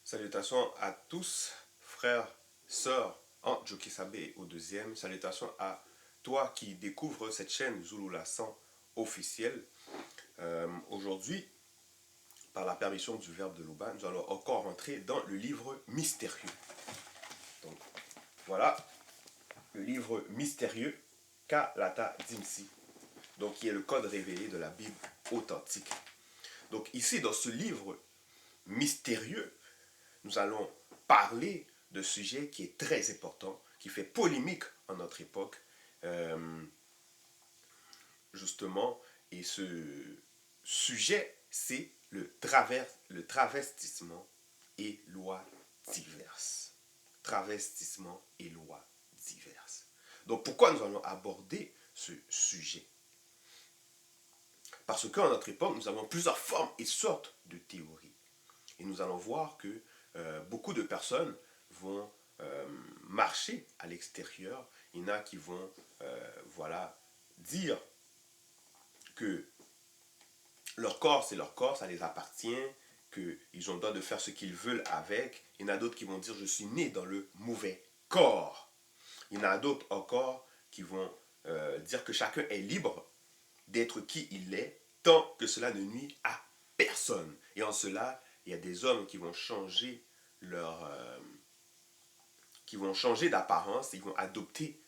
Salutations à tous, frères, sœurs, en Jokisabe et au deuxième. Salutations à toi qui découvre cette chaîne Zulu Lassan officielle. Aujourd'hui, par la permission du Verbe de Luba, nous allons encore rentrer dans le livre mystérieux. Donc, voilà, le livre mystérieux Kalata Dimsi, donc qui est le code révélé de la Bible authentique. Donc ici, dans ce livre mystérieux, nous allons parler de sujet qui est très important, qui fait polémique en notre époque, justement, et ce sujet, c'est le travestissement et lois diverses. Travestissement et lois diverses. Donc pourquoi nous allons aborder ce sujet? Parce qu'en notre époque, nous avons plusieurs formes et sortes de théories. Et nous allons voir que beaucoup de personnes vont marcher à l'extérieur. Il y en a qui vont voilà, dire que leur corps, c'est leur corps, ça les appartient, qu'ils ont le droit de faire ce qu'ils veulent avec. Il y en a d'autres qui vont dire je suis né dans le mauvais corps. Il y en a d'autres encore qui vont dire que chacun est libre d'être qui il est tant que cela ne nuit à personne. Et en cela, il y a des hommes qui vont changer qui vont changer d'apparence, ils vont adopter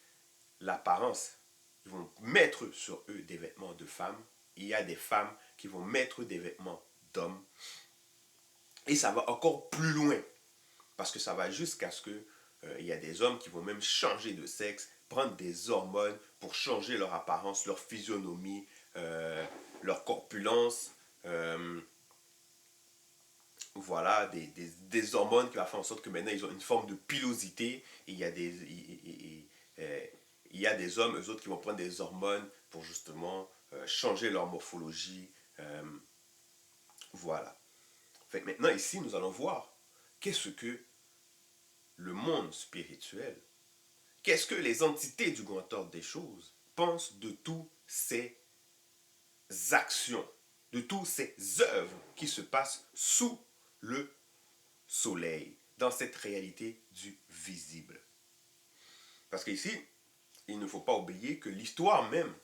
l'apparence, ils vont mettre sur eux des vêtements de femmes. Il y a des femmes qui vont mettre des vêtements d'hommes. Et ça va encore plus loin, parce que ça va jusqu'à ce que il y a des hommes qui vont même changer de sexe, prendre des hormones pour changer leur apparence, leur physionomie, leur corpulence. Voilà, des hormones qui vont faire en sorte que maintenant ils ont une forme de pilosité. Et il y a des hommes, eux autres, qui vont prendre des hormones pour justement changer leur morphologie. Voilà. Fait que maintenant, ici, nous allons voir qu'est-ce que le monde spirituel, qu'est-ce que les entités du grand ordre des choses pensent de tous ces actions, de toutes ces œuvres qui se passent sous le soleil, dans cette réalité du visible. Parce qu'ici, il ne faut pas oublier que l'histoire même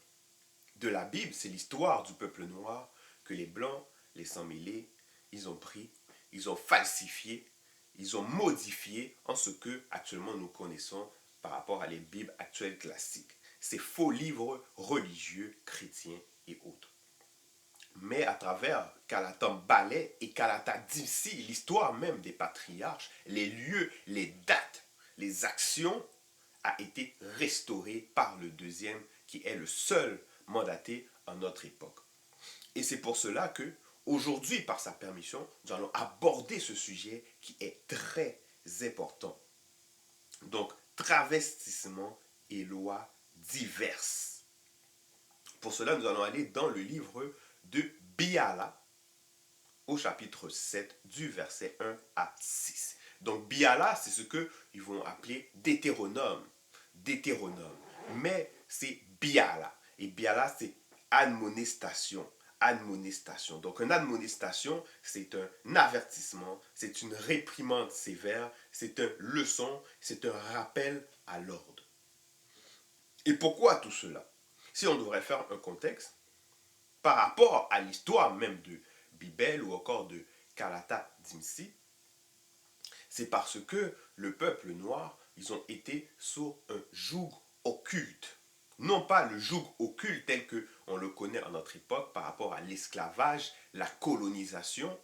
de la Bible, c'est l'histoire du peuple noir que les Blancs, les sans-mêlés, ils ont pris, ils ont falsifié, ils ont modifié en ce que actuellement nous connaissons par rapport à les Bibles actuelles classiques. Ces faux livres religieux, chrétiens et autres. Mais à travers Kalata Ballet et Kalata Dimsi, l'histoire même des patriarches, les lieux, les dates, les actions a été restaurée par le deuxième qui est le seul mandaté en notre époque. Et c'est pour cela que aujourd'hui, par sa permission, nous allons aborder ce sujet qui est très important. Donc, travestissement et lois diverses. Pour cela, nous allons aller dans le livre de Biala, au chapitre 7, du verset 1 à 6. Donc, Biala, c'est ce qu'ils vont appeler Deutéronome. Deutéronome. Mais c'est Biala. Et Biala, c'est admonestation. Admonestation. Donc, une admonestation, c'est un avertissement, c'est une réprimande sévère, c'est une leçon, c'est un rappel à l'ordre. Et pourquoi tout cela? Si on devrait faire un contexte, par rapport à l'histoire même de Bibel ou encore de Kalata Dimsi, c'est parce que le peuple noir, ils ont été sous un joug occulte. Non pas le joug occulte tel qu'on le connaît en notre époque par rapport à l'esclavage, la colonisation,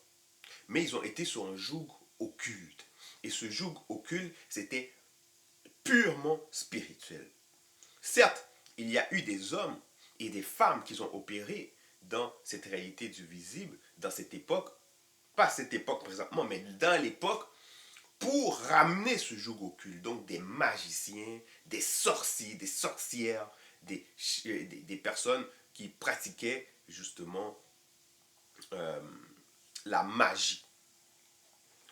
mais ils ont été sur un joug occulte. Et ce joug occulte, c'était purement spirituel. Certes, il y a eu des hommes et des femmes qui ont opéré dans cette réalité du visible, dans cette époque, pas cette époque présentement, mais dans l'époque, pour ramener ce joug occulte. Donc des magiciens, des sorciers, des sorcières, des personnes qui pratiquaient justement la magie,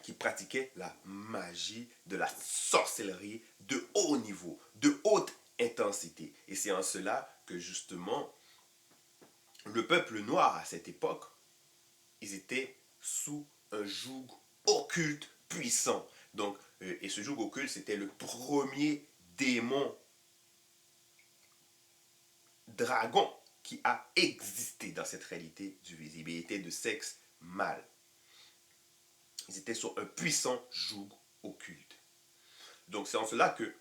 qui pratiquaient la magie de la sorcellerie de haut niveau, de haute intensité. Et c'est en cela que justement le peuple noir à cette époque, ils étaient sous un joug occulte puissant. Donc, et ce joug occulte, c'était le premier démon dragon qui a existé dans cette réalité du visible. Il était de sexe mâle. Ils étaient sur un puissant joug occulte. Donc c'est en cela que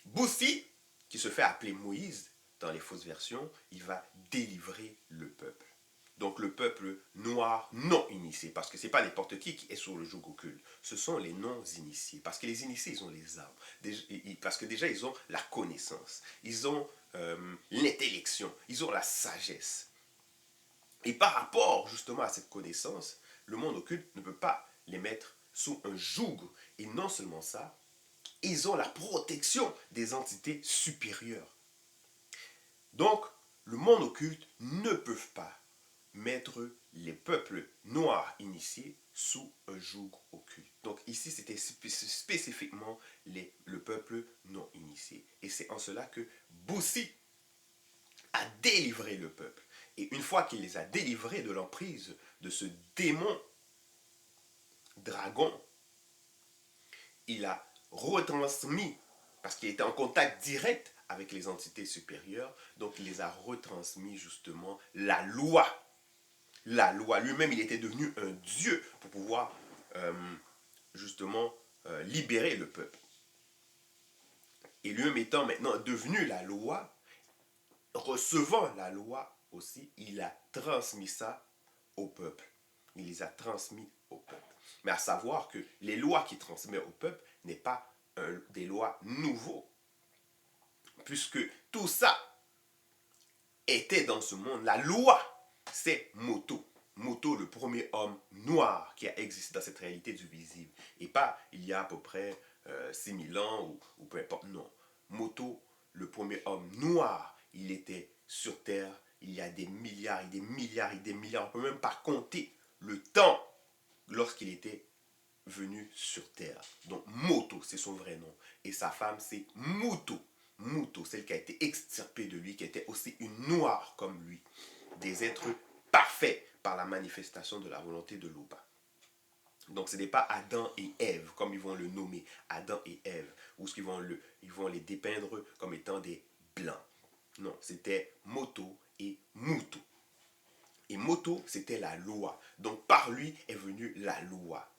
Boussi, qui se fait appeler Moïse dans les fausses versions, il va délivrer le peuple. Donc le peuple noir non initié, parce que ce n'est pas n'importe qui est sur le joug occulte, ce sont les non initiés, parce que les initiés, ils ont les armes, parce que déjà ils ont la connaissance, ils ont l'intellection, ils ont la sagesse. Et par rapport justement à cette connaissance, le monde occulte ne peut pas les mettre sous un joug. Et non seulement ça, ils ont la protection des entités supérieures. Donc, le monde occulte ne peut pas mettre les peuples noirs initiés sous un joug occulte. Donc ici, c'était spécifiquement le peuple non initié. Et c'est en cela que Boussi a délivré le peuple. Et une fois qu'il les a délivrés de l'emprise de ce démon dragon, il a retransmis, parce qu'il était en contact direct avec les entités supérieures, donc il les a retransmis justement la loi. La loi. Lui-même, il était devenu un dieu pour pouvoir justement libérer le peuple. Et lui-même étant maintenant devenu la loi, recevant la loi aussi, il a transmis ça au peuple. Il les a transmis au peuple. Mais à savoir que les lois qu'il transmet au peuple n'est pas des lois nouveaux, puisque tout ça était dans ce monde. La loi, c'est Moto. Moto, le premier homme noir qui a existé dans cette réalité du visible. Et pas il y a à peu près 6000 ans ou peu importe. Non. Moto, le premier homme noir, il était sur Terre il y a des milliards et des milliards et des milliards. On ne peut même pas compter le temps lorsqu'il était venu sur Terre. Donc Moto, c'est son vrai nom. Et sa femme, c'est Muto. Muto, celle qui a été extirpée de lui, qui était aussi une noire comme lui. Des êtres parfaits par la manifestation de la volonté de l'Oba. Donc ce n'est pas Adam et Ève, comme ils vont le nommer, Adam et Ève, ou ce qu'ils vont les dépeindre comme étant des blancs. Non, c'était Moto et Muto. Et Moto, c'était la loi. Donc par lui est venue la loi.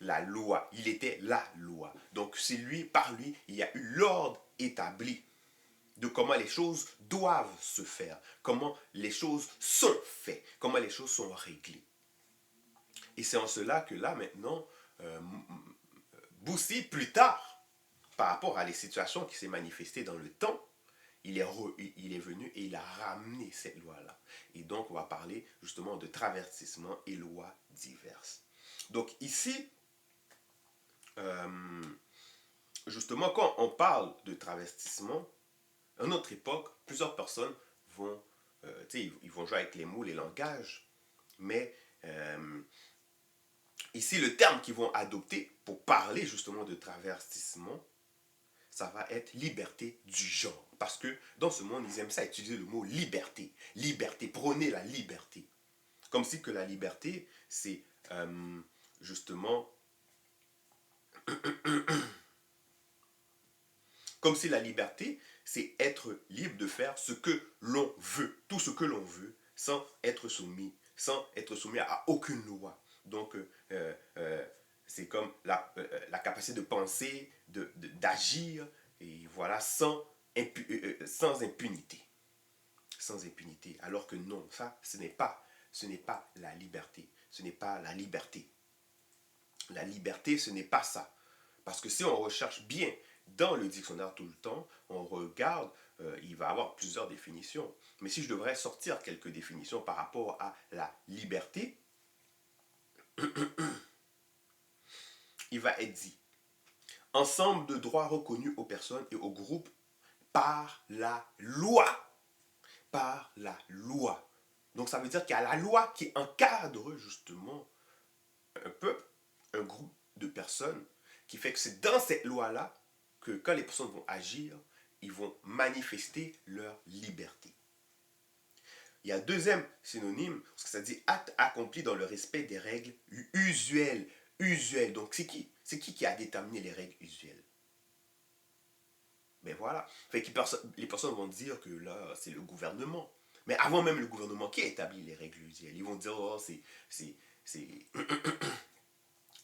La loi, il était la loi. Donc c'est lui, par lui, il y a eu l'ordre établi de comment les choses doivent se faire, comment les choses sont faites, comment les choses sont réglées. Et c'est en cela que là maintenant, Boussi, plus tard, par rapport à les situations qui s'est manifestées dans le temps, il est venu et il a ramené cette loi-là. Et donc on va parler justement de travertissement et lois diverses. Donc ici, justement, quand on parle de travestissement, à notre époque, plusieurs personnes vont, ils vont jouer avec les mots, les langages, mais ici, le terme qu'ils vont adopter pour parler justement de travestissement, ça va être liberté du genre. Parce que dans ce monde, ils aiment ça utiliser le mot liberté. Liberté, prôner la liberté. Comme si que la liberté, c'est justement comme si la liberté, c'est être libre de faire ce que l'on veut, tout ce que l'on veut, sans être soumis à aucune loi. Donc, c'est comme la capacité de penser, d'agir, et voilà, sans impunité. Sans impunité. Alors que non, ça, ce n'est pas la liberté. Ce n'est pas la liberté. La liberté, ce n'est pas ça. Parce que si on recherche bien dans le dictionnaire tout le temps, on regarde, il va y avoir plusieurs définitions. Mais si je devrais sortir quelques définitions par rapport à la liberté, il va être dit ensemble de droits reconnus aux personnes et aux groupes par la loi. Par la loi. Donc ça veut dire qu'il y a la loi qui encadre justement un peuple, un groupe de personnes, qui fait que c'est dans cette loi-là que quand les personnes vont agir, ils vont manifester leur liberté. Il y a un deuxième synonyme, parce que ça dit acte accompli dans le respect des règles usuelles. usuelles. Donc, c'est qui a déterminé les règles usuelles? Ben voilà. Fait que les personnes vont dire que là, c'est le gouvernement. Mais avant même le gouvernement, qui a établi les règles usuelles? Ils vont dire, oh, c'est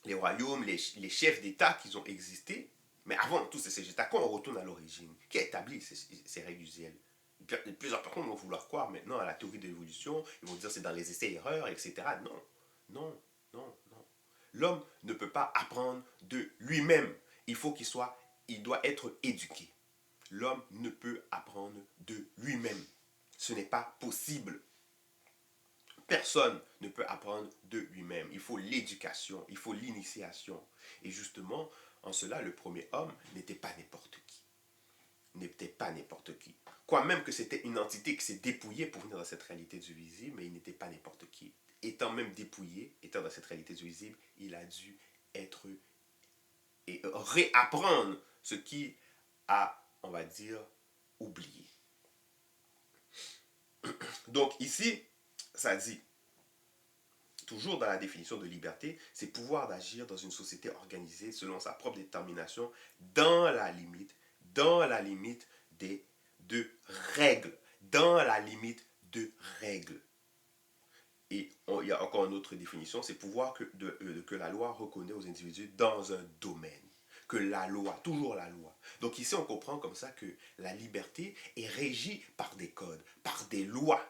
les royaumes, les chefs d'État qui ont existé. Mais avant tous ces États, quand on retourne à l'origine, qui a établi ces règles usuelles? Plusieurs personnes vont vouloir croire maintenant à la théorie de l'évolution, ils vont dire c'est dans les essais-erreurs, etc. Non, non, non, non. L'homme ne peut pas apprendre de lui-même. Il doit être éduqué. L'homme ne peut apprendre de lui-même. Ce n'est pas possible. Personne ne peut apprendre de lui-même. Il faut l'éducation, il faut l'initiation. Et justement, en cela, le premier homme n'était pas n'importe qui. N'était pas n'importe qui. Quoi même que c'était une entité qui s'est dépouillée pour venir dans cette réalité du visible, mais il n'était pas n'importe qui. Étant même dépouillé, étant dans cette réalité du visible, il a dû être et réapprendre ce qui a, on va dire, oublié. Donc ici, ça dit, toujours dans la définition de liberté, c'est pouvoir d'agir dans une société organisée selon sa propre détermination, dans la limite de règles, dans la limite de règles. Et il y a encore une autre définition, c'est pouvoir que la loi reconnaît aux individus dans un domaine. Que la loi, toujours la loi. Donc ici, on comprend comme ça que la liberté est régie par des codes, par des lois.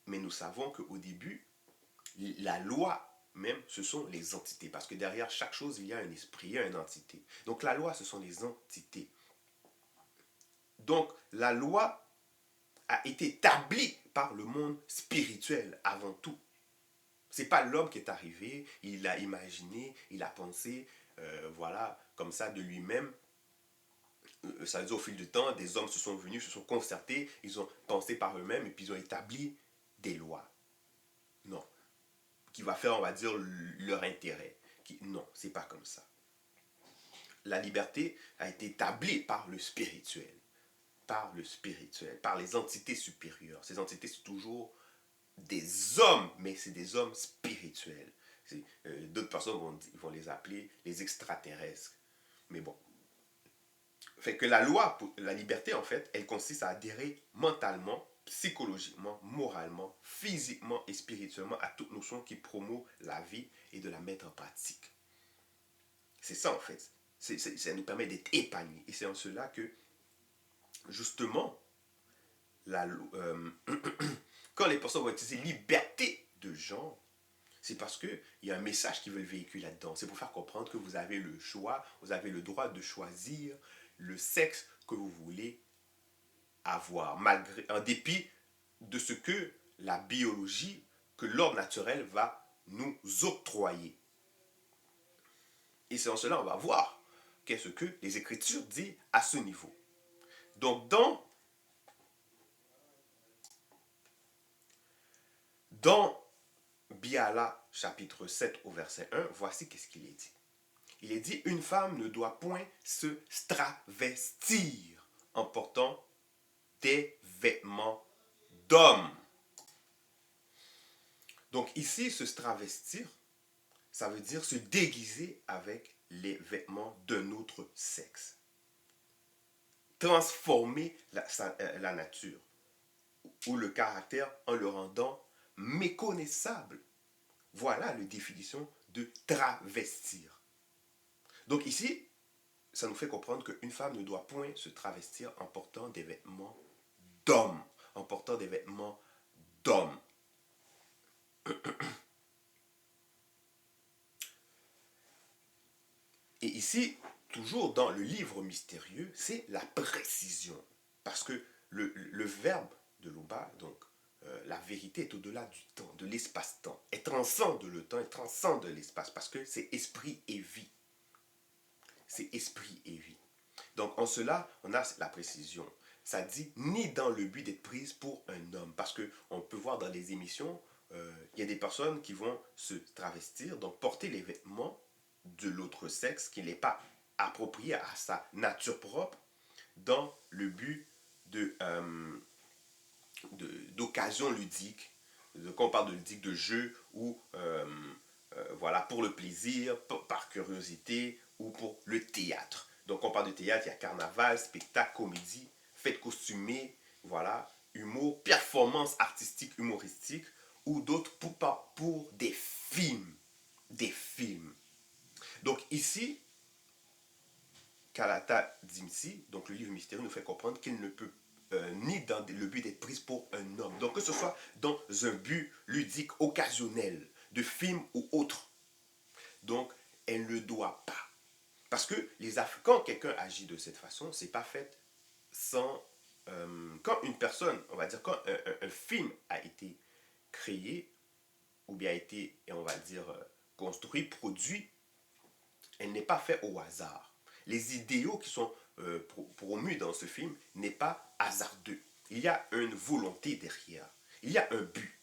Mais nous savons qu'au début, la loi même, ce sont les entités. Parce que derrière chaque chose, il y a un esprit, il y a une entité. Donc la loi, ce sont les entités. Donc la loi a été établie par le monde spirituel avant tout. C'est pas l'homme qui est arrivé, il a imaginé, il a pensé, voilà, comme ça de lui-même. Ça veut dire au fil du temps, des hommes se sont venus, se sont concertés, ils ont pensé par eux-mêmes et puis ils ont établi des lois. Non. Qui va faire, on va dire, leur intérêt. Non, c'est pas comme ça. La liberté a été établie par le spirituel. Par le spirituel, par les entités supérieures. Ces entités, c'est toujours des hommes, mais c'est des hommes spirituels. D'autres personnes vont les appeler les extraterrestres. Mais bon. Fait que la loi, la liberté, en fait, elle consiste à adhérer mentalement, psychologiquement, moralement, physiquement et spirituellement à toute notion qui promeut la vie et de la mettre en pratique. C'est ça, en fait. Ça nous permet d'être épanouis. Et c'est en cela que, justement, quand les personnes vont utiliser liberté de genre, c'est parce qu'il y a un message qu'ils veulent véhiculer là-dedans. C'est pour faire comprendre que vous avez le choix, vous avez le droit de choisir le sexe que vous voulez avoir, en dépit de ce que la biologie, que l'ordre naturel va nous octroyer. Et c'est en cela qu'on va voir qu'est-ce que les Écritures disent à ce niveau. Donc, dans Biala, chapitre 7, au verset 1, voici qu'est-ce qu'il est dit. Il est dit, une femme ne doit point se travestir en portant des vêtements d'homme. Donc ici, se travestir, ça veut dire se déguiser avec les vêtements d'un autre sexe. Transformer la nature ou le caractère en le rendant méconnaissable. Voilà la définition de travestir. Donc ici, ça nous fait comprendre qu'une femme ne doit point se travestir en portant des vêtements d'homme. En portant des vêtements d'homme. Et ici, toujours dans le livre mystérieux, c'est la précision. Parce que le verbe de Loba, donc la vérité est au-delà du temps, de l'espace-temps. Elle transcende le temps, elle transcende l'espace, parce que c'est esprit et vie. C'est esprit et vie. Donc en cela, on a la précision. Ça dit ni dans le but d'être prise pour un homme. Parce qu'on peut voir dans les émissions, il y a des personnes qui vont se travestir, donc porter les vêtements de l'autre sexe qui n'est pas approprié à sa nature propre dans le but d'occasion ludique. Quand on parle de ludique, de jeu ou voilà, pour le plaisir, par curiosité ou pour le théâtre. Donc, on parle de théâtre, il y a carnaval, spectacle, comédie, fête costumée, voilà, humour, performance artistique, humoristique, ou d'autres pour des films. Des films. Donc, ici, Kalata Dimsi, donc le livre mystérieux, nous fait comprendre qu'il ne peut ni dans le but d'être prise pour un homme. Donc, que ce soit dans un but ludique, occasionnel, de film ou autre. Donc, elle ne doit pas. Parce que quand quelqu'un agit de cette façon, c'est pas fait sans. Quand une personne, on va dire, quand un film a été créé, ou bien a été, on va dire, construit, produit, elle n'est pas faite au hasard. Les idéaux qui sont promus dans ce film n'est pas hasardeux. Il y a une volonté derrière. Il y a un but.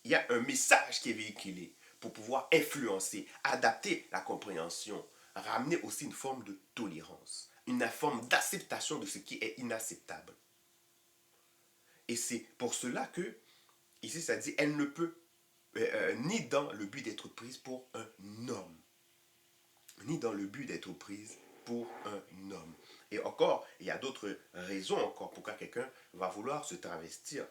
Il y a un message qui est véhiculé pour pouvoir influencer, adapter la compréhension, ramener aussi une forme de tolérance, une forme d'acceptation de ce qui est inacceptable. Et c'est pour cela que, ici, ça dit, elle ne peut, ni dans le but d'être prise pour un homme, ni dans le but d'être prise pour un homme. Et encore, il y a d'autres raisons encore pourquoi quelqu'un va vouloir se travestir.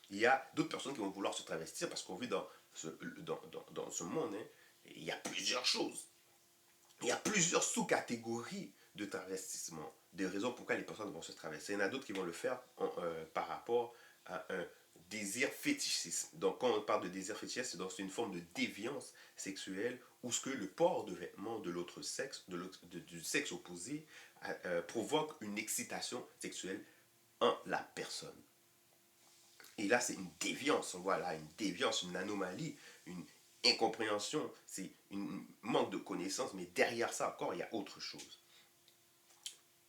Il y a d'autres personnes qui vont vouloir se travestir parce qu'on vit dans ce monde. Hein, il y a plusieurs choses. Il y a plusieurs sous-catégories de travestissement, des raisons pourquoi les personnes vont se travestir. Il y en a d'autres qui vont le faire par rapport à un désir fétichiste. Donc, quand on parle de désir fétichiste, c'est une forme de déviance sexuelle où ce que le port de vêtements de l'autre sexe, du sexe opposé, provoque une excitation sexuelle en la personne. Et là, c'est une déviance, voilà, une déviance, une anomalie, une incompréhension, c'est un manque de connaissance, mais derrière ça encore, il y a autre chose.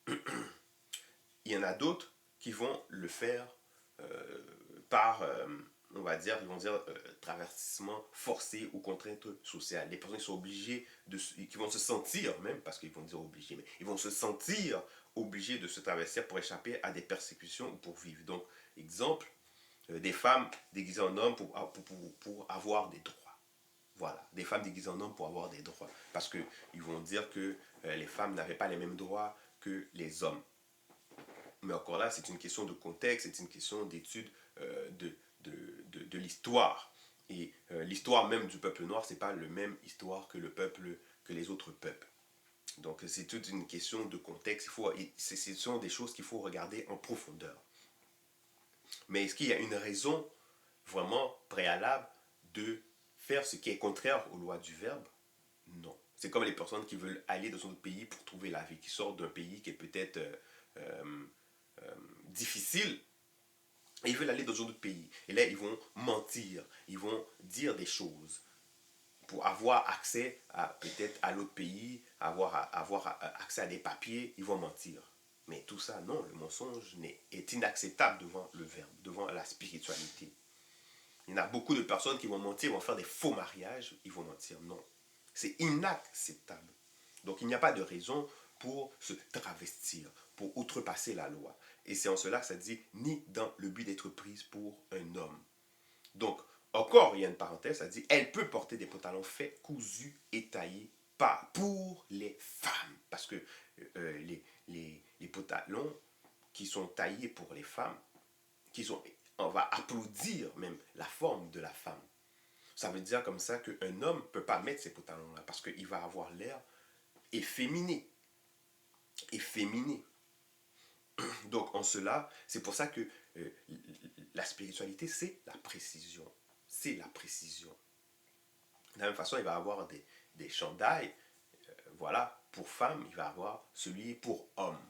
Il y en a d'autres qui vont le faire par, on va dire, ils vont dire travestissement forcé ou contrainte sociale. Les personnes qui sont obligées, qui vont se sentir même, parce qu'ils vont dire obligés, mais ils vont se sentir obligés de se travestir pour échapper à des persécutions ou pour vivre. Donc, exemple, des femmes déguisées en hommes pour avoir des droits. Voilà, des femmes déguisées en hommes pour avoir des droits. Parce qu'ils vont dire que les femmes n'avaient pas les mêmes droits que les hommes. Mais encore là, c'est une question de contexte, c'est une question d'étude de l'histoire. Et l'histoire même du peuple noir, c'est pas la même histoire que que les autres peuples. Donc c'est toute une question de contexte. Ce sont des choses qu'il faut regarder en profondeur. Mais est-ce qu'il y a une raison vraiment préalable de faire ce qui est contraire aux lois du verbe? Non. C'est comme les personnes qui veulent aller dans un autre pays pour trouver la vie, qui sortent d'un pays qui est peut-être difficile, et ils veulent aller dans un autre pays. Et là, ils vont mentir, ils vont dire des choses pour avoir accès à peut-être à l'autre pays, avoir accès à des papiers, ils vont mentir. Mais tout ça, non, le mensonge est inacceptable devant le verbe, devant la spiritualité. Il y en a beaucoup de personnes qui vont mentir, vont faire des faux mariages, ils vont mentir. Non, c'est inacceptable. Donc il n'y a pas de raison pour se travestir, pour outrepasser la loi. Et c'est en cela que ça dit ni dans le but d'être prise pour un homme. Donc, encore, il y a une parenthèse, ça dit elle peut porter des pantalons faits, cousus et taillés pas pour les femmes. Parce que les pantalons qui sont taillés pour les femmes, on va applaudir même la forme de la femme. Ça veut dire comme ça qu'un homme ne peut pas mettre ces pantalons-là parce qu'il va avoir l'air efféminé. Efféminé. Donc en cela, c'est pour ça que la spiritualité, c'est la précision. C'est la précision. De la même façon, il va avoir des chandails, voilà, pour femme, il va avoir celui pour homme.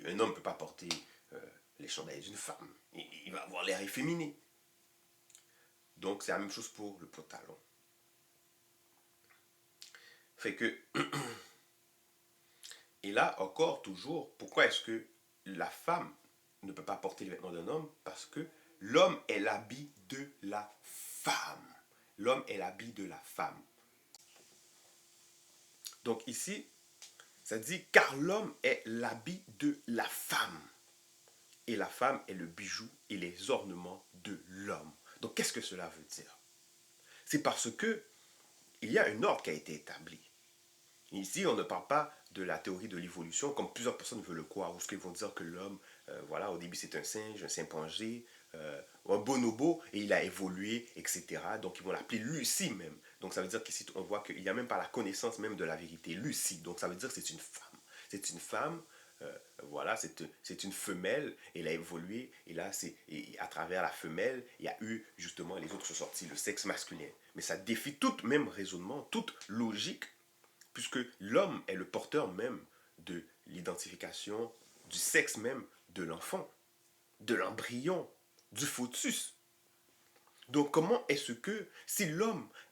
Un homme ne peut pas porter les chandails d'une femme. Il va avoir l'air efféminé. Donc c'est la même chose pour le pantalon. Fait que, et là encore, toujours, pourquoi est-ce que la femme ne peut pas porter les vêtements d'un homme? Parce que l'homme est l'habit de la femme. L'homme est l'habit de la femme. Donc ici, ça dit car l'homme est l'habit de la femme. Et la femme est le bijou et les ornements de l'homme. Donc qu'est-ce que cela veut dire? C'est parce que il y a un ordre qui a été établi. Ici, on ne parle pas de la théorie de l'évolution, comme plusieurs personnes veulent le croire, ou ce qu'ils vont dire que l'homme, voilà, au début c'est un singe, un chimpanzé, un bonobo, et il a évolué, etc. Donc ils vont l'appeler Lucie même. Donc ça veut dire qu'ici, on voit qu'il n'y a même pas la connaissance même de la vérité. Lucie, donc ça veut dire que c'est une femme. C'est une femme, voilà, c'est une femelle, elle a évolué, et là, et à travers la femelle, il y a eu, justement, les autres sont sortis, le sexe masculin. Mais ça défie tout même raisonnement, toute logique, puisque l'homme est le porteur même de l'identification du sexe même de l'enfant, de l'embryon, du fœtus. Donc comment est-ce que, si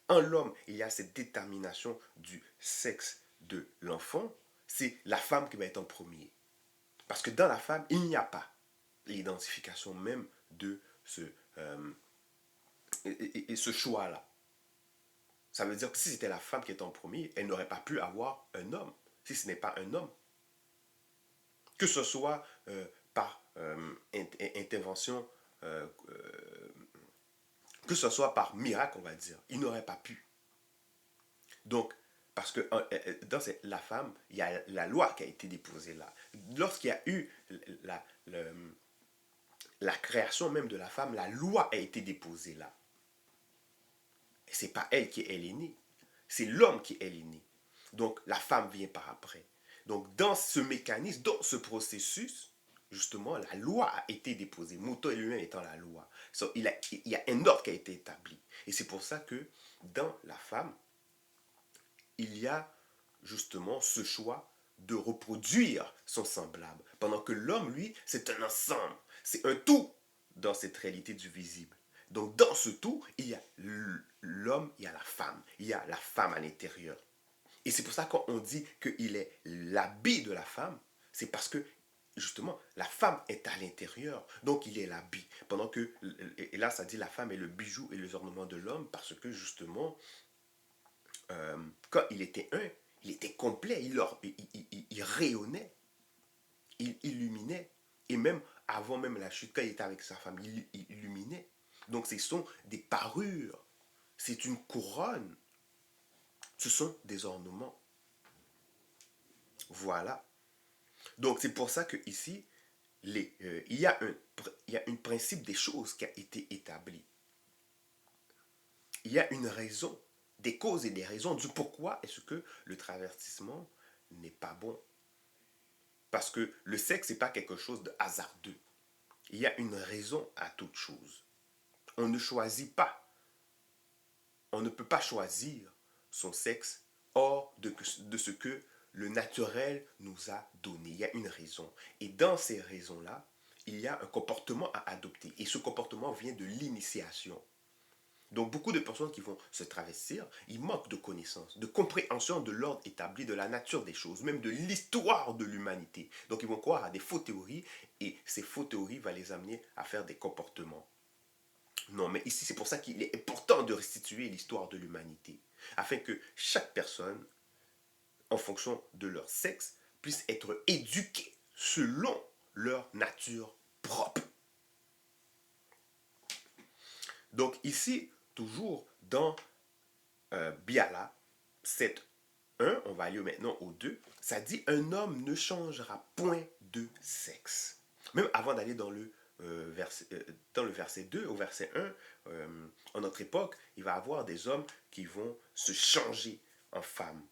en l'homme, il y a cette détermination du sexe de l'enfant, c'est la femme qui va être en premier. Parce que dans la femme, il n'y a pas l'identification même de ce choix-là. Ça veut dire que si c'était la femme qui était en premier, elle n'aurait pas pu avoir un homme, si ce n'est pas un homme. Que ce soit par intervention, que ce soit par miracle, on va dire, il n'aurait pas pu. Donc, parce que dans la femme, il y a la loi qui a été déposée là. Lorsqu'il y a eu la création même de la femme, la loi a été déposée là. Et c'est pas elle qui est l'aînée, c'est l'homme qui est l'aîné. Donc la femme vient par après. Donc dans ce mécanisme, dans ce processus, justement, la loi a été déposée. Mouton lui-même étant la loi. So, il y a un ordre qui a été établi. Et c'est pour ça que dans la femme, il y a justement ce choix de reproduire son semblable. Pendant que l'homme, lui, c'est un ensemble. C'est un tout dans cette réalité du visible. Donc dans ce tout, il y a l'homme, il y a la femme. Il y a la femme à l'intérieur. Et c'est pour ça qu'on dit qu'il est l'habit de la femme, c'est parce que justement, la femme est à l'intérieur, donc il est l'habit. Pendant que, et là ça dit la femme est le bijou et les ornements de l'homme, parce que justement, quand il était un, il était complet, il rayonnait, il illuminait. Et même avant même la chute, quand il était avec sa femme, il illuminait. Donc ce sont des parures, c'est une couronne, ce sont des ornements. Voilà. Donc c'est pour ça que ici, il y a un principe des choses qui a été établi. Il y a une raison, des causes et des raisons du pourquoi est-ce que le travestissement n'est pas bon. Parce que le sexe, n'est pas quelque chose de hasardeux. Il y a une raison à toute chose. On ne choisit pas. On ne peut pas choisir son sexe hors de ce que le naturel nous a donné. Il y a une raison. Et dans ces raisons-là, il y a un comportement à adopter. Et ce comportement vient de l'initiation. Donc beaucoup de personnes qui vont se travestir, ils manquent de connaissances, de compréhension de l'ordre établi, de la nature des choses, même de l'histoire de l'humanité. Donc ils vont croire à des fausses théories et ces fausses théories vont les amener à faire des comportements. Non, mais ici c'est pour ça qu'il est important de restituer l'histoire de l'humanité, afin que chaque personne, en fonction de leur sexe, puisse être éduquée selon leur nature propre. Donc ici, toujours dans Biala 7.1, on va aller maintenant au 2, ça dit un homme ne changera point de sexe. Même avant d'aller dans le verset 2, au verset 1, en notre époque, il va y avoir des hommes qui vont se changer en femmes.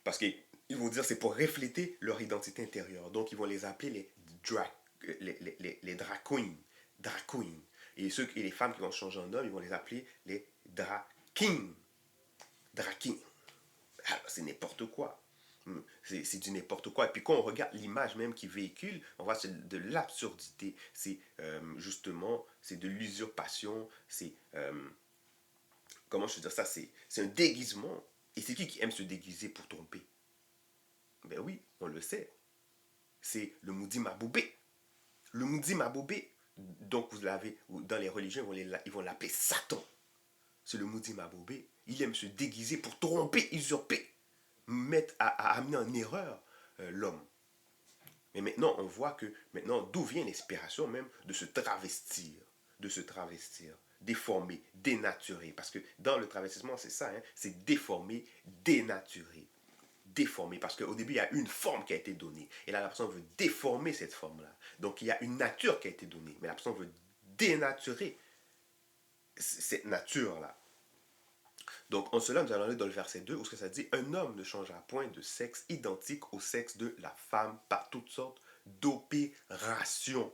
Parce qu'ils vont dire c'est pour refléter leur identité intérieure. Donc ils vont les appeler les drag queens. Drag queens. Et les femmes qui vont changer en hommes, ils vont les appeler les drag kings. Drag kings. Alors, c'est n'importe quoi. C'est du n'importe quoi. Et puis quand on regarde l'image même qui véhicule, on voit c'est de l'absurdité. C'est justement, c'est de l'usurpation. C'est, comment je veux dire ça, c'est un déguisement. Et c'est qui aime se déguiser pour tromper? Ben oui, on le sait. C'est le Moudi Maboubé. Le Moudi Maboubé, donc vous l'avez, dans les religions, ils vont l'appeler Satan. C'est le Moudi Maboubé. Il aime se déguiser pour tromper, usurper, mettre à amener en erreur l'homme. Mais maintenant, on voit que, maintenant, d'où vient l'inspiration même de se travestir. De se travestir. déformé, dénaturé. Parce que dans le travestissement, c'est ça, hein, c'est déformé, dénaturé. Déformé, parce qu'au début, il y a une forme qui a été donnée. Et là, la personne veut déformer cette forme-là. Donc, il y a une nature qui a été donnée, mais la personne veut dénaturer cette nature-là. Donc, en cela, nous allons aller dans le verset 2, où ce que ça dit, un homme ne changera point de sexe identique au sexe de la femme par toutes sortes d'opérations.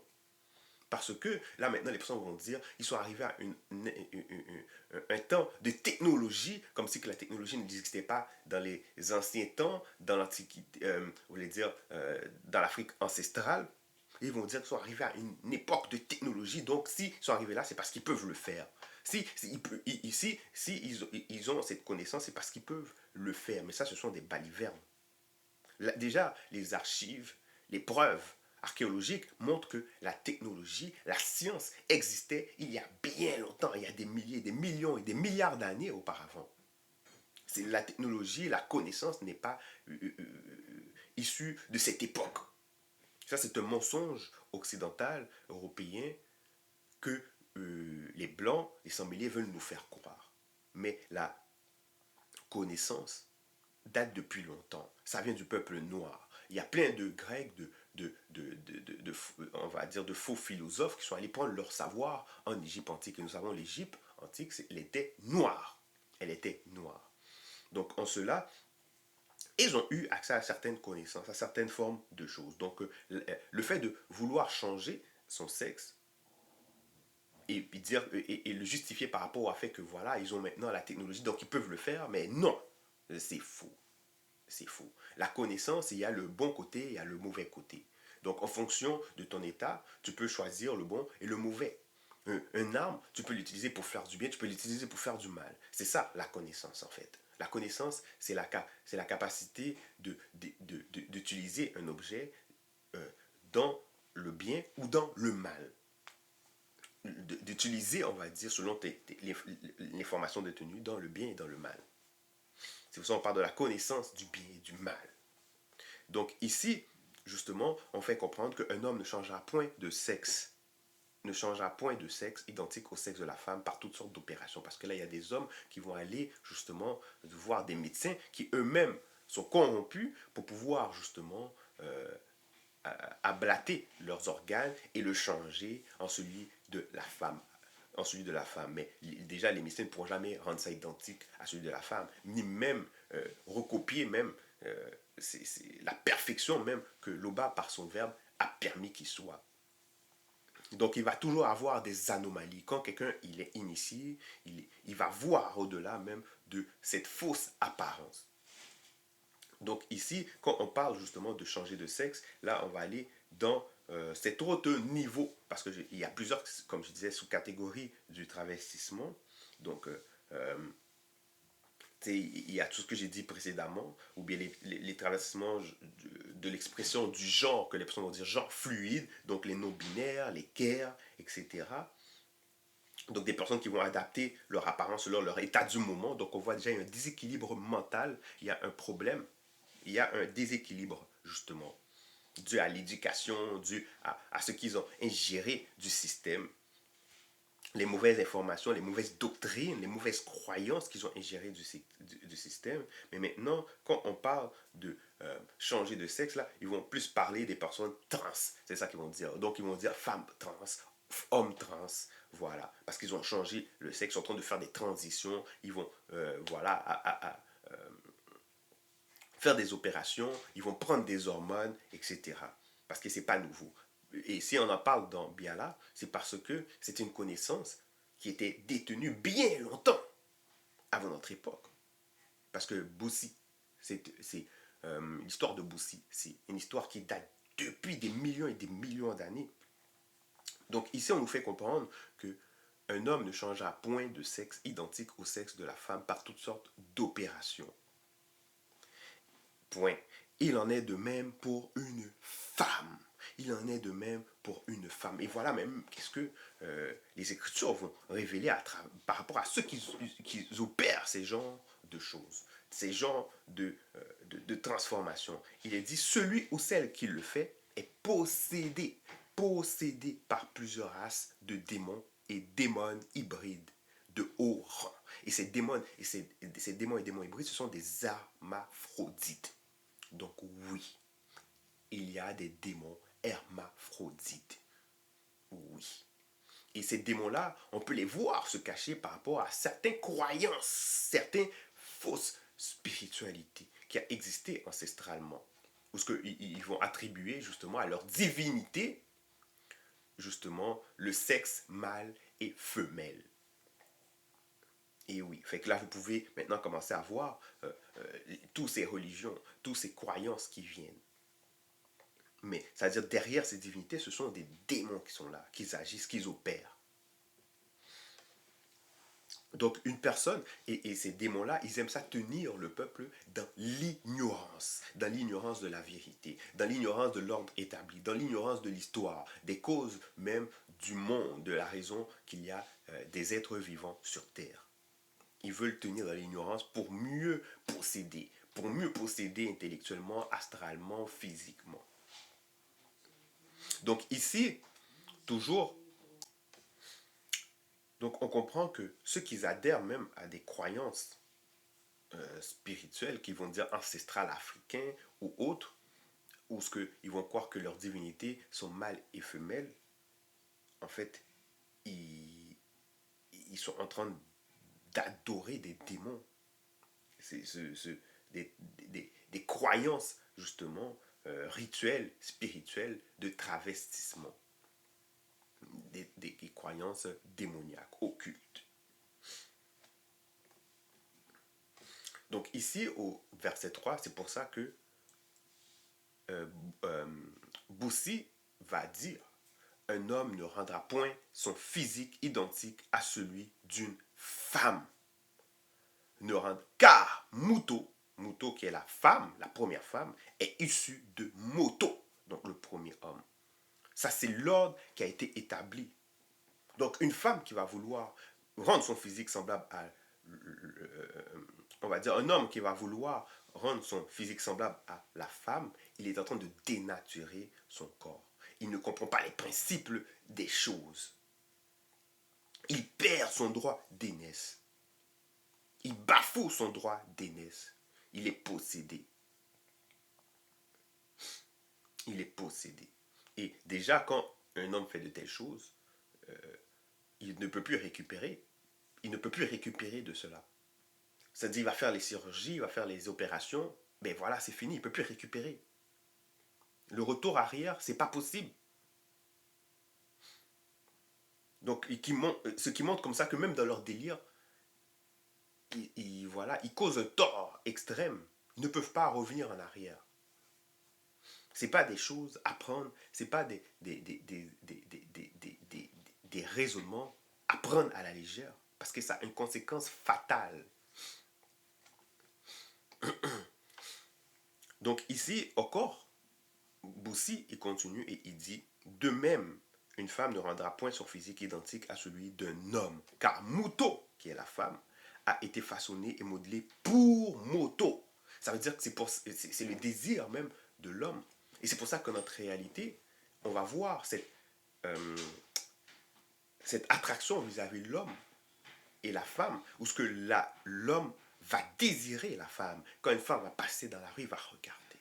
Parce que là maintenant, les personnes vont dire, ils sont arrivés à un temps de technologie, comme si que la technologie n'existait pas dans les anciens temps, dans l'Antiquité, vous voulez dire, dans l'Afrique ancestrale. Ils vont dire qu'ils sont arrivés à une époque de technologie, donc s'ils sont arrivés là, c'est parce qu'ils peuvent le faire. Si ils ont cette connaissance, c'est parce qu'ils peuvent le faire. Mais ça, ce sont des balivernes. Déjà, les archives, les preuves archéologiques montrent que la technologie, la science existait il y a bien longtemps, il y a des milliers, des millions et des milliards d'années auparavant. C'est la technologie, la connaissance n'est pas issue de cette époque. Ça, c'est un mensonge occidental, européen, que les Blancs, les sans-mêlés veulent nous faire croire. Mais la connaissance date depuis longtemps. Ça vient du peuple noir. Il y a plein de Grecs, on va dire de faux philosophes qui sont allés prendre leur savoir en Égypte antique. Et nous savons l'Égypte antique, elle était noire. Elle était noire. Donc en cela, ils ont eu accès à certaines connaissances, à certaines formes de choses. Donc le fait de vouloir changer son sexe et le justifier par rapport au fait que voilà, ils ont maintenant la technologie, donc ils peuvent le faire, mais non, c'est faux. C'est faux. La connaissance, il y a le bon côté, il y a le mauvais côté. Donc, en fonction de ton état, tu peux choisir le bon et le mauvais. Un arme, tu peux l'utiliser pour faire du bien, tu peux l'utiliser pour faire du mal. C'est ça, la connaissance, en fait. La connaissance, c'est la capacité d'utiliser un objet dans le bien ou dans le mal. D'utiliser, on va dire, selon l'information détenue, dans le bien et dans le mal. C'est pour ça qu'on parle de la connaissance du bien et du mal. Donc ici, justement, on fait comprendre qu'un homme ne changera point de sexe. Ne changera point de sexe identique au sexe de la femme par toutes sortes d'opérations. Parce que là, il y a des hommes qui vont aller justement voir des médecins qui eux-mêmes sont corrompus pour pouvoir justement ablater leurs organes et le changer en celui de la femme. Mais déjà, les médecins ne pourront jamais rendre ça identique à celui de la femme, ni même recopier même c'est la perfection même que l'Oba, par son verbe, a permis qu'il soit. Donc, il va toujours avoir des anomalies. Quand quelqu'un il est initié, il va voir au-delà même de cette fausse apparence. Donc ici, quand on parle justement de changer de sexe, là, on va aller dans cet autre niveau, parce qu'il y a plusieurs, comme je disais, sous-catégories du travestissement. Donc, il y a tout ce que j'ai dit précédemment, ou bien les travestissements de l'expression du genre, que les personnes vont dire genre fluide, donc les non-binaires, les queers, etc. Donc des personnes qui vont adapter leur apparence selon leur état du moment. Donc on voit déjà un déséquilibre mental, il y a un problème, il y a un déséquilibre justement, dû à l'éducation, dû à ce qu'ils ont ingéré du système, les mauvaises informations, les mauvaises doctrines, les mauvaises croyances qu'ils ont ingérées du système. Mais maintenant, quand on parle de changer de sexe, là, ils vont plus parler des personnes trans. C'est ça qu'ils vont dire. Donc, ils vont dire femmes trans, hommes trans, voilà. Parce qu'ils ont changé le sexe, ils sont en train de faire des transitions. Ils vont, voilà, faire des opérations, ils vont prendre des hormones, etc. Parce que c'est pas nouveau. Et si on en parle dans Biala, c'est parce que c'est une connaissance qui était détenue bien longtemps avant notre époque. Parce que Boussi, c'est l'histoire de Boussi, c'est une histoire qui date depuis des millions et des millions d'années. Donc ici, on nous fait comprendre que un homme ne changera point de sexe identique au sexe de la femme par toutes sortes d'opérations. Point. Il en est de même pour une femme. Il en est de même pour une femme. Et voilà même qu'est-ce que les Écritures vont révéler par rapport à ceux qui opèrent ces genres de choses, ces genres de transformation. Il est dit, celui ou celle qui le fait est possédé par plusieurs races de démons et démons hybrides de haut rang. Et ces démons et démons hybrides, ce sont des hermaphrodites. Donc oui, il y a des démons hermaphrodites. Oui. Et ces démons-là, on peut les voir se cacher par rapport à certaines croyances, certaines fausses spiritualités qui a existé ancestralement. Parce qu'ils vont attribuer justement à leur divinité, justement, le sexe mâle et femelle. Et oui, fait que là, vous pouvez maintenant commencer à voir toutes ces religions, toutes ces croyances qui viennent. Mais, c'est-à-dire, derrière ces divinités, ce sont des démons qui sont là, qui agissent, qui opèrent. Donc, une personne, et ces démons-là, ils aiment ça tenir le peuple dans l'ignorance de la vérité, dans l'ignorance de l'ordre établi, dans l'ignorance de l'histoire, des causes même du monde, de la raison qu'il y a des êtres vivants sur Terre. Ils veulent tenir dans l'ignorance pour mieux posséder intellectuellement, astralement, physiquement. Donc ici, toujours, donc on comprend que ceux qui adhèrent même à des croyances spirituelles, qui vont dire ancestrales africains ou autres, ou ce qu'ils vont croire que leurs divinités sont mâles et femelles, en fait, ils, ils sont en train d'adorer des démons. C'est des croyances, justement, rituelles, spirituelles, de travestissement. Des croyances démoniaques, occultes. Donc ici, au verset 3, c'est pour ça que euh, euh, Boussi va dire un homme ne rendra point son physique identique à celui d'une femme. Car Mouto qui est la femme, la première femme, est issue de Moto, donc le premier homme. Ça, c'est l'ordre qui a été établi. Donc, une femme qui va vouloir rendre son physique semblable à, on va dire, un homme qui va vouloir rendre son physique semblable à la femme, il est en train de dénaturer son corps. Il ne comprend pas les principes des choses. Il perd son droit d'aînesse. Il bafoue son droit d'aînesse. Il est possédé. Il est possédé. Et déjà, quand un homme fait de telles choses, il ne peut plus récupérer. Il ne peut plus récupérer de cela. C'est-à-dire, il va faire les chirurgies, il va faire les opérations, mais voilà, c'est fini, il ne peut plus récupérer. Le retour arrière, c'est pas possible. Donc, ce qui montre comme ça que même dans leur délire, voilà, ils causent un tort extrême. Ils ne peuvent pas revenir en arrière. Ce n'est pas des choses à prendre, ce n'est pas des raisonnements à prendre à la légère, parce que ça a une conséquence fatale. Donc ici, encore, Boussi, il continue et il dit, de même, une femme ne rendra point son physique identique à celui d'un homme, car Mouto, qui est la femme, a été façonné et modelé pour Moto. Ça veut dire que c'est le désir même de l'homme. Et c'est pour ça que notre réalité, on va voir cette attraction vis-à-vis de l'homme et la femme, où ce que l'homme va désirer la femme. Quand une femme va passer dans la rue, il va regarder.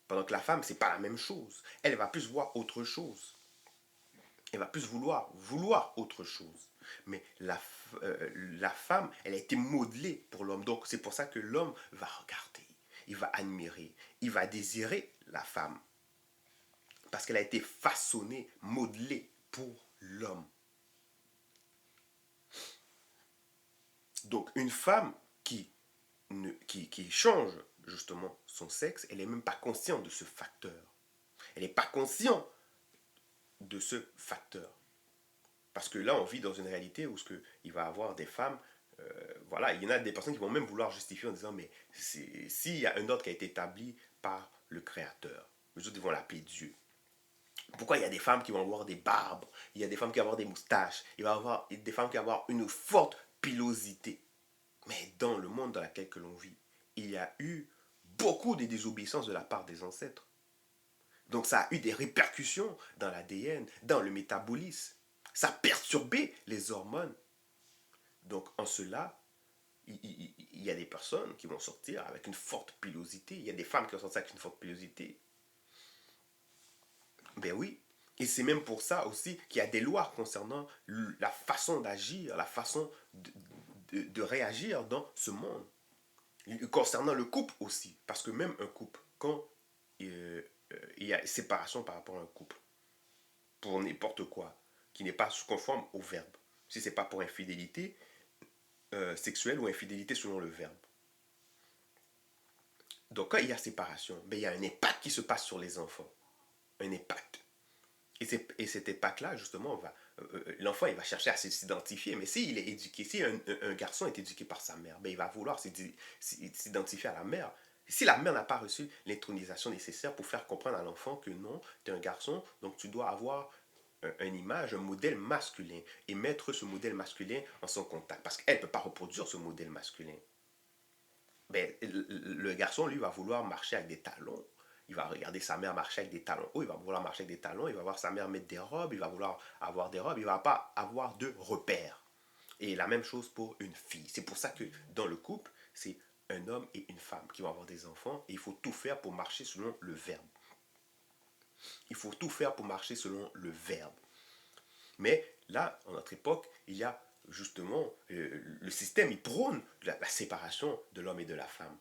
Pendant que la femme, c'est pas la même chose. Elle va plus voir autre chose. Elle va plus vouloir autre chose. Mais la femme, elle a été modelée pour l'homme. Donc c'est pour ça que l'homme va regarder, il va admirer, il va désirer la femme. Parce qu'elle a été façonnée, modelée pour l'homme. Donc une femme qui change justement son sexe, elle n'est même pas consciente de ce facteur. Elle n'est pas consciente de ce facteur. Parce que là, on vit dans une réalité où il va y avoir des femmes, voilà, il y en a des personnes qui vont même vouloir justifier en disant, mais s'il y a un ordre qui a été établi par le Créateur, les autres vont l'appeler Dieu. Pourquoi il y a des femmes qui vont avoir des barbes, il y a des femmes qui vont avoir des moustaches, il va y avoir des femmes qui vont avoir une forte pilosité. Mais dans le monde dans lequel l'on vit, il y a eu beaucoup de désobéissance de la part des ancêtres. Donc ça a eu des répercussions dans l'ADN, dans le métabolisme. Ça perturbait les hormones. Donc, en cela, il y a des personnes qui vont sortir avec une forte pilosité. Il y a des femmes qui vont sortir avec une forte pilosité. Ben oui. Et c'est même pour ça aussi qu'il y a des lois concernant la façon d'agir, la façon de réagir dans ce monde. Concernant le couple aussi. Parce que même un couple, quand il y a séparation par rapport à un couple, pour n'importe quoi, qui n'est pas conforme au verbe. Si ce n'est pas pour infidélité sexuelle ou infidélité selon le verbe. Donc quand il y a séparation, ben, il y a un impact qui se passe sur les enfants. Un impact. Et cet impact-là, justement, l'enfant, il va chercher à s'identifier. Mais s'il est éduqué, si un garçon est éduqué par sa mère, ben, il va vouloir s'identifier à la mère. Si la mère n'a pas reçu l'intronisation nécessaire pour faire comprendre à l'enfant que non, tu es un garçon, donc tu dois avoir une image, un modèle masculin, et mettre ce modèle masculin en son contact. Parce qu'elle ne peut pas reproduire ce modèle masculin. Ben, le garçon, lui, va vouloir marcher avec des talons. Il va regarder sa mère marcher avec des talons hauts, il va vouloir marcher avec des talons, il va voir sa mère mettre des robes, il va vouloir avoir des robes, il ne va pas avoir de repères. Et la même chose pour une fille. C'est pour ça que dans le couple, c'est un homme et une femme qui vont avoir des enfants et il faut tout faire pour marcher selon le verbe. Il faut tout faire pour marcher selon le verbe. Mais là, en notre époque, il y a justement, le système, il prône la séparation de l'homme et de la femme.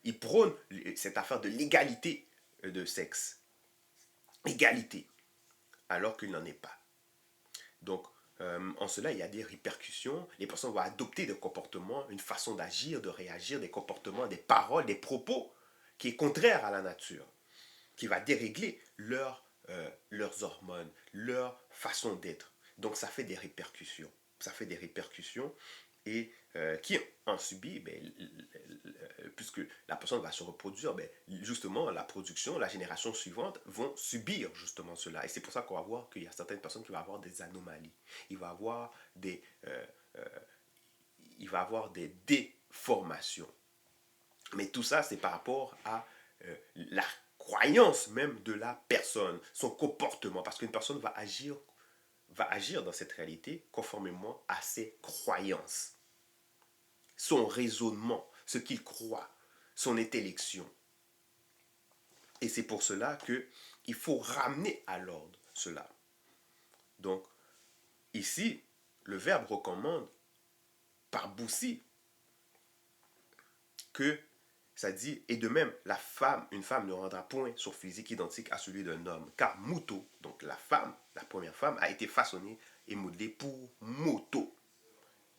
Il prône cette affaire de l'égalité de sexe. Égalité, alors qu'il n'en est pas. Donc, en cela, il y a des répercussions. Les personnes vont adopter des comportements, une façon d'agir, de réagir, des comportements, des paroles, des propos qui est contraire à la nature, qui va dérégler leurs hormones, leur façon d'être. Donc, ça fait des répercussions. Ça fait des répercussions et qui en subit, ben, puisque la personne va se reproduire, ben, justement, la production, la génération suivante vont subir justement cela. Et c'est pour ça qu'on va voir qu'il y a certaines personnes qui vont avoir des anomalies. Il va avoir des déformations. Mais tout ça, c'est par rapport à la croyance même de la personne, son comportement. Parce qu'une personne va agir dans cette réalité conformément à ses croyances, son raisonnement, ce qu'il croit, son intellection. Et c'est pour cela qu'il faut ramener à l'ordre cela. Donc, ici, le verbe recommande par Boussi que ça dit, et de même, une femme ne rendra point son physique identique à celui d'un homme, car Muto, donc la femme, la première femme, a été façonnée et modelée pour Moto,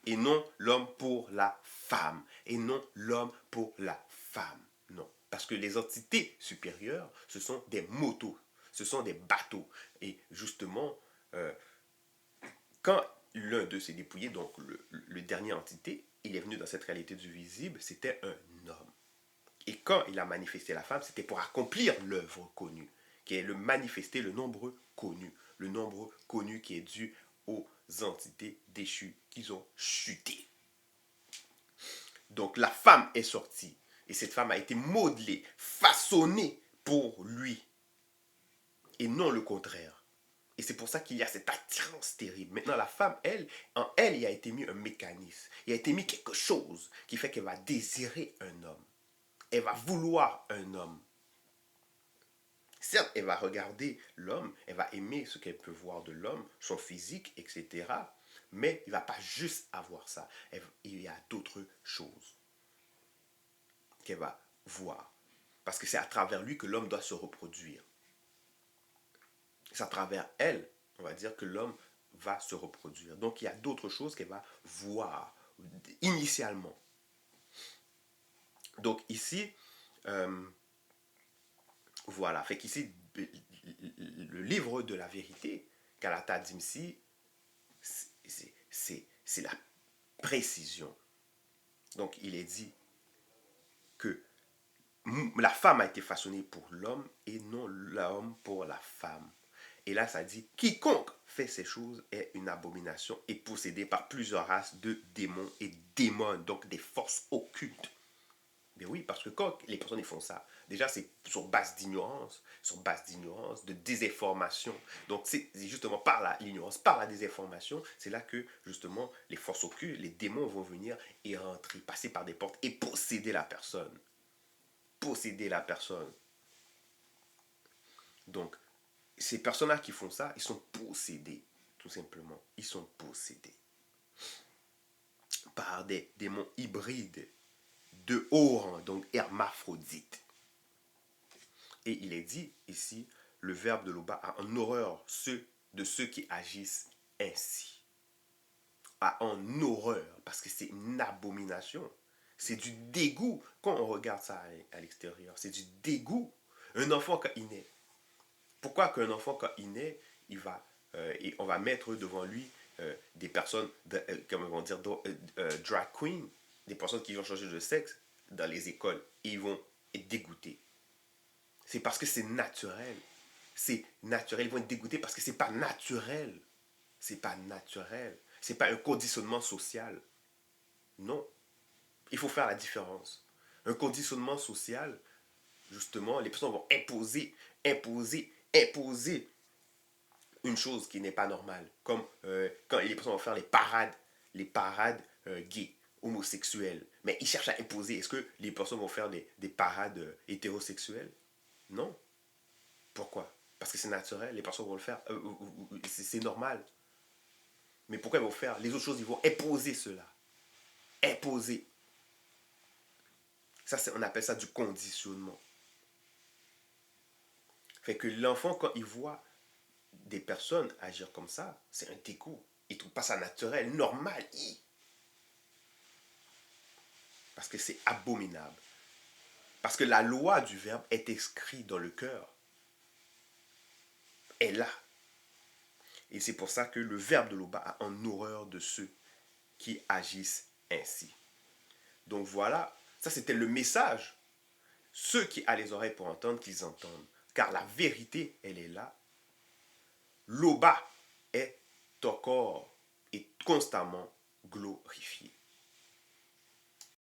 et non l'homme pour la femme, et non l'homme pour la femme, non. Parce que les entités supérieures, ce sont des motos, ce sont des bateaux. Et justement, quand l'un d'eux s'est dépouillé, donc le dernier entité, il est venu dans cette réalité du visible, c'était un homme. Et quand il a manifesté la femme, c'était pour accomplir l'œuvre connue, qui est le manifester le nombre connu qui est dû aux entités déchues qui ont chuté. Donc la femme est sortie, et cette femme a été modelée, façonnée pour lui, et non le contraire. Et c'est pour ça qu'il y a cette attirance terrible. Maintenant, la femme, en elle, il a été mis un mécanisme, il a été mis quelque chose qui fait qu'elle va désirer un homme. Elle va vouloir un homme. Certes, elle va regarder l'homme, elle va aimer ce qu'elle peut voir de l'homme, son physique, etc. Mais il ne va pas juste avoir ça. Il y a d'autres choses qu'elle va voir. Parce que c'est à travers lui que l'homme doit se reproduire. C'est à travers elle, on va dire, que l'homme va se reproduire. Donc il y a d'autres choses qu'elle va voir initialement. Donc ici, voilà, fait qu'ici, le livre de la vérité, Galata Dimsi, c'est la précision. Donc il est dit que la femme a été façonnée pour l'homme et non l'homme pour la femme. Et là, ça dit, quiconque fait ces choses est une abomination et possédé par plusieurs races de démons et démons, donc des forces occultes. Mais oui, parce que quand les personnes ils font ça, déjà c'est sur base d'ignorance, de désinformation. Donc c'est justement par l'ignorance, par la désinformation, c'est là que justement les forces occultes, les démons vont venir et rentrer, passer par des portes et posséder la personne. Posséder la personne. Donc ces personnes-là qui font ça, ils sont possédés, tout simplement. Ils sont possédés par des démons hybrides de haut rang, donc hermaphrodites. Et il est dit ici, le verbe de Loba a en horreur de ceux qui agissent ainsi. A en horreur, parce que c'est une abomination. C'est du dégoût quand on regarde ça à l'extérieur. C'est du dégoût. Un enfant quand il naît. Pourquoi qu'un enfant quand il naît, et on va mettre devant lui des personnes, comment on va dire, drag queen, des personnes qui vont changer de sexe dans les écoles. Et ils vont être dégoûtés. C'est parce que c'est naturel. C'est naturel. Ils vont être dégoûtés parce que c'est pas naturel. C'est pas naturel. C'est pas un conditionnement social. Non. Il faut faire la différence. Un conditionnement social, justement, les personnes vont imposer une chose qui n'est pas normale. Comme quand les personnes vont faire les parades gays, homosexuelles. Mais ils cherchent à imposer. Est-ce que les personnes vont faire des parades hétérosexuelles? Non. Pourquoi? Parce que c'est naturel, les personnes vont le faire, c'est normal. Mais pourquoi ils vont faire les autres choses? Ils vont imposer cela. Imposer. Ça, on appelle ça du conditionnement. Fait que l'enfant, quand il voit des personnes agir comme ça, c'est un dégoût. Il ne trouve pas ça naturel, normal. Parce que c'est abominable. Parce que la loi du verbe est inscrite dans le cœur. Est là. Et c'est pour ça que le verbe de Loba a en horreur de ceux qui agissent ainsi. Donc voilà, ça c'était le message. Ceux qui ont les oreilles pour entendre, qu'ils entendent. Car la vérité, elle est là. Loba est encore et constamment glorifié.